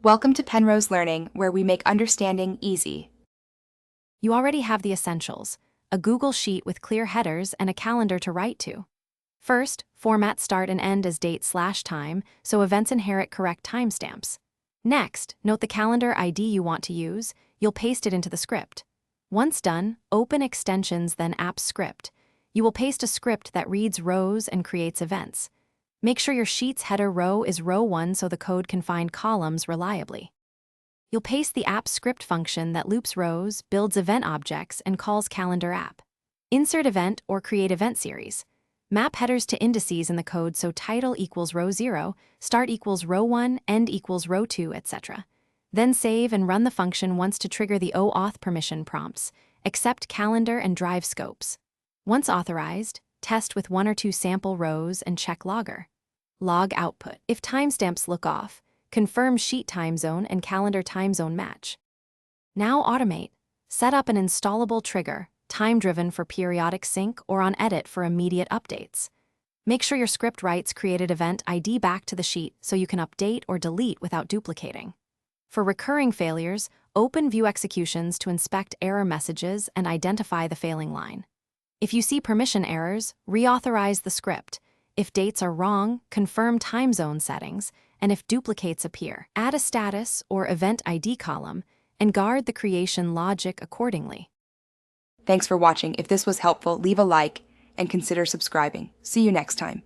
Welcome to Penrose Learning, where we make understanding easy. You already have the essentials: a Google Sheet with clear headers and a calendar to write to. First, format start and end as date/time so events inherit correct timestamps. Next, note the calendar ID you want to use. You'll paste it into the script. Once done, open Extensions, then Apps Script. You will paste a script that reads rows and creates events. Make sure your sheet's header row is row 1 so the code can find columns reliably. You'll paste the app script function that loops rows, builds event objects, and calls calendar app. Insert event or create event series. Map headers to indices in the code so title equals row 0, start equals row 1, end equals row 2, etc. Then save and run the function once to trigger the OAuth permission prompts. Accept calendar and drive scopes. Once authorized, test with 1 or 2 sample rows and check logger. Log output. If timestamps look off, confirm sheet time zone and calendar time zone match. Now automate. Set up an installable trigger, time-driven for periodic sync or on edit for immediate updates. Make sure your script writes created event ID back to the sheet so you can update or delete without duplicating. For recurring failures, open View Executions to inspect error messages and identify the failing line. If you see permission errors, reauthorize the script. If dates are wrong, confirm time zone settings, and if duplicates appear, add a status or event ID column and guard the creation logic accordingly. Thanks for watching. If this was helpful, leave a like and consider subscribing. See you next time.